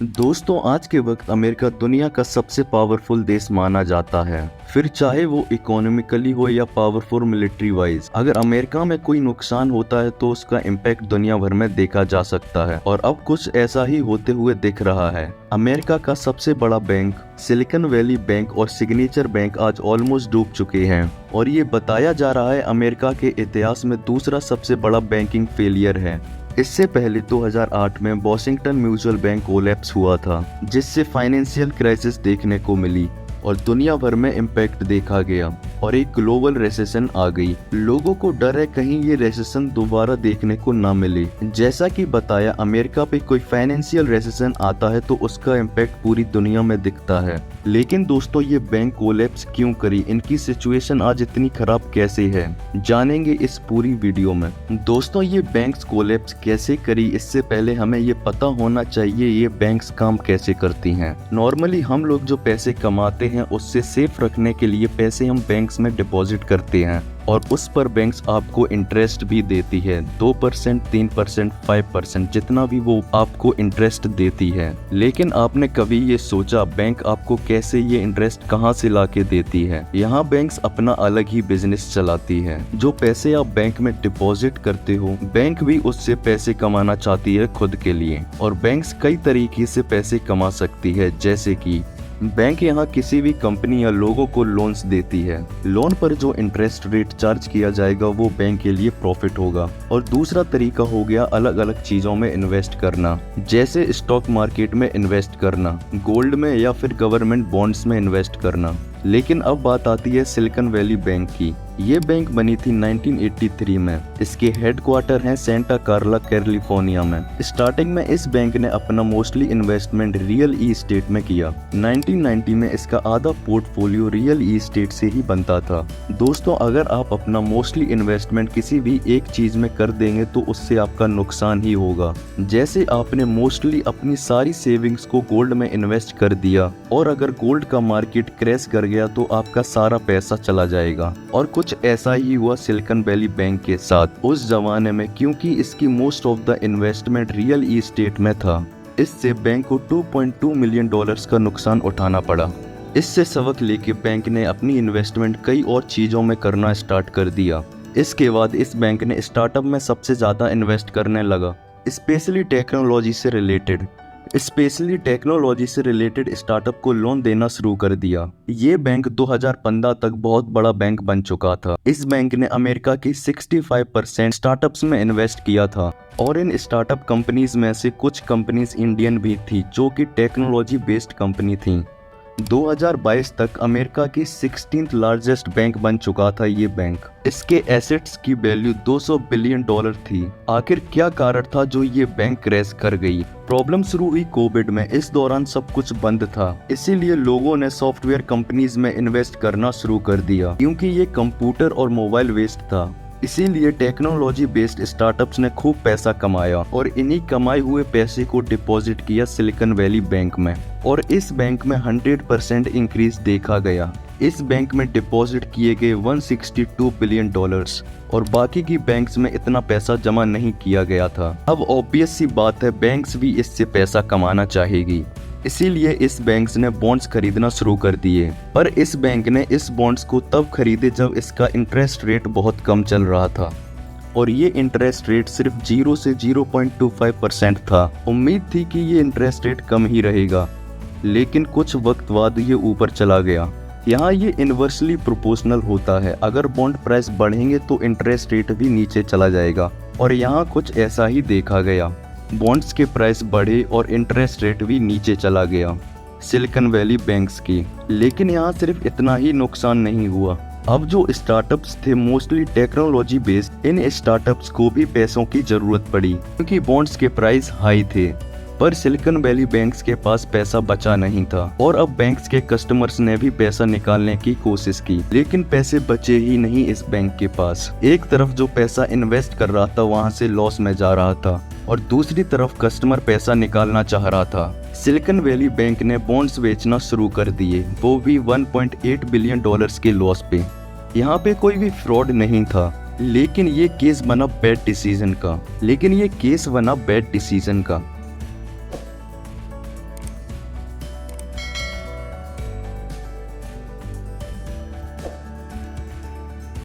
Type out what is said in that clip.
दोस्तों, आज के वक्त अमेरिका दुनिया का सबसे पावरफुल देश माना जाता है। फिर चाहे वो इकोनॉमिकली हो या पावरफुल मिलिट्री वाइज। अगर अमेरिका में कोई नुकसान होता है तो उसका इम्पैक्ट दुनिया भर में देखा जा सकता है और अब कुछ ऐसा ही होते हुए दिख रहा है। अमेरिका का सबसे बड़ा बैंक सिलिकॉन वैली बैंक और सिग्नेचर बैंक आज ऑलमोस्ट डूब चुके हैं और ये बताया जा रहा है अमेरिका के इतिहास में दूसरा सबसे बड़ा बैंकिंग फेलियर है। इससे पहले 2008 में वॉशिंगटन म्यूचुअल बैंक कोलैप्स हुआ था, जिससे फाइनेंशियल क्राइसिस देखने को मिली और दुनिया भर में इम्पैक्ट देखा गया और एक ग्लोबल रेसेशन आ गई। लोगों को डर है कहीं ये रेसेशन दोबारा देखने को ना मिले। जैसा कि बताया, अमेरिका पे कोई फाइनेंशियल रेसेशन आता है तो उसका इम्पैक्ट पूरी दुनिया में दिखता है। लेकिन दोस्तों, ये बैंक कोलैप्स क्यों करी, इनकी सिचुएशन आज इतनी खराब कैसे है, जानेंगे इस पूरी वीडियो में। दोस्तों, ये बैंक्स कोलैप्स कैसे करी, इससे पहले हमें ये पता होना चाहिए ये बैंक्स काम कैसे करती हैं। नॉर्मली हम लोग जो पैसे कमाते हैं उससे सेफ रखने के लिए पैसे हम बैंक्स में डिपॉजिट करते हैं और उस पर बैंक्स आपको इंटरेस्ट भी देती है। 2%, 3%, 5%, जितना भी वो आपको इंटरेस्ट देती है। लेकिन आपने कभी ये सोचा बैंक आपको कैसे ये इंटरेस्ट कहाँ से ला के देती है? यहाँ बैंक्स अपना अलग ही बिजनेस चलाती है। जो पैसे आप बैंक में डिपॉजिट करते हो, बैंक भी उससे पैसे कमाना चाहती है खुद के लिए और बैंक्स कई तरीके से पैसे कमा सकती है। जैसे कि बैंक यहाँ किसी भी कंपनी या लोगों को लोन्स देती है। लोन पर जो इंटरेस्ट रेट चार्ज किया जाएगा वो बैंक के लिए प्रॉफिट होगा। और दूसरा तरीका हो गया अलग अलग चीजों में इन्वेस्ट करना, जैसे स्टॉक मार्केट में इन्वेस्ट करना, गोल्ड में या फिर गवर्नमेंट बॉन्ड्स में इन्वेस्ट करना। लेकिन अब बात आती है सिलिकॉन वैली बैंक की। ये बैंक बनी थी 1983 में। इसके हेडक्वार्टर हैं सेंटा कार्ला, कैलिफोर्निया में। स्टार्टिंग में इस बैंक ने अपना मोस्टली इन्वेस्टमेंट रियल एस्टेट में किया। 1990 में इसका आधा पोर्टफोलियो रियल एस्टेट से ही बनता था। दोस्तों, अगर आप अपना मोस्टली इन्वेस्टमेंट किसी भी एक चीज में कर देंगे तो उससे आपका नुकसान ही होगा। जैसे आपने मोस्टली अपनी सारी सेविंग्स को गोल्ड में इन्वेस्ट कर दिया और अगर गोल्ड का मार्केट क्रैश कर गया तो आपका सारा पैसा चला जाएगा। और कुछ ऐसा ही हुआ सिलिकॉन वैली बैंक के साथ उस जमाने में, क्योंकि इसकी most of the investment real estate में था। इससे बैंक को $2.2 मिलियन का नुकसान उठाना पड़ा। इससे सबक लेके बैंक ने अपनी इन्वेस्टमेंट कई और चीजों में करना स्टार्ट कर दिया। इसके बाद इस बैंक ने स्टार्टअप में सबसे ज्यादा इन्वेस्ट करने लगा, स्पेशली टेक्नोलॉजी से रिलेटेड स्टार्टअप को लोन देना शुरू कर दिया। ये बैंक 2015 तक बहुत बड़ा बैंक बन चुका था। इस बैंक ने अमेरिका की 65% स्टार्टअप्स में इन्वेस्ट किया था और इन स्टार्टअप कंपनीज में से कुछ कंपनीज इंडियन भी थी जो कि टेक्नोलॉजी बेस्ड कंपनी थी। 2022 तक अमेरिका की 16th लार्जेस्ट बैंक बन चुका था ये बैंक। इसके एसेट्स की वैल्यू $200 बिलियन थी। आखिर क्या कारण था जो ये बैंक क्रैश कर गई? प्रॉब्लम शुरू हुई कोविड में। इस दौरान सब कुछ बंद था, इसीलिए लोगों ने सॉफ्टवेयर कंपनीज में इन्वेस्ट करना शुरू कर दिया। क्योंकि ये कंप्यूटर और मोबाइल बेस्ड था, इसीलिए टेक्नोलॉजी बेस्ड स्टार्टअप्स ने खूब पैसा कमाया और इन्हीं कमाए हुए पैसे को डिपॉजिट किया सिलिकॉन वैली बैंक में और इस बैंक में 100% इंक्रीज देखा गया। इस बैंक में डिपॉजिट किए गए $162 बिलियन और बाकी की बैंक्स में इतना पैसा जमा नहीं किया गया था। अब ऑब्वियस सी बात है, बैंक्स भी इससे पैसा कमाना चाहेगी, इसीलिए इस बैंक्स ने बॉन्ड्स खरीदना शुरू कर दिए। पर इस बैंक ने इस बॉन्ड्स को तब खरीदे जब इसका इंटरेस्ट रेट बहुत कम चल रहा था और ये इंटरेस्ट रेट सिर्फ 0 से 0.25% था। उम्मीद थी कि ये इंटरेस्ट रेट कम ही रहेगा, लेकिन कुछ वक्त बाद ये ऊपर चला गया। यहाँ ये इन्वर्सली प्रोपोर्शनल होता है, अगर बॉन्ड प्राइस बढ़ेंगे तो इंटरेस्ट रेट भी नीचे चला जाएगा और यहाँ कुछ ऐसा ही देखा गया। बॉन्ड्स के प्राइस बढ़े और इंटरेस्ट रेट भी नीचे चला गया सिलिकॉन वैली बैंक्स की। लेकिन यहाँ सिर्फ इतना ही नुकसान नहीं हुआ। अब जो स्टार्टअप्स थे mostly technology based, in startups को भी पैसों की जरूरत पड़ी क्योंकि बॉन्ड्स के प्राइस हाई थे। पर सिलिकॉन वैली बैंक्स के पास पैसा बचा नहीं था और अब बैंक्स के कस्टमर्स ने भी पैसा निकालने की कोशिश की, लेकिन पैसे बचे ही नहीं इस बैंक के पास। एक तरफ जो पैसा इन्वेस्ट कर रहा था वहां से लॉस में जा रहा था और दूसरी तरफ कस्टमर पैसा निकालना चाह रहा था। सिलिकॉन वैली बैंक ने बॉन्ड्स बेचना शुरू कर दिए, वो भी $1.8 बिलियन के लॉस पे। यहाँ पे कोई भी फ्रॉड नहीं था, लेकिन ये केस बना बैड डिसीजन का।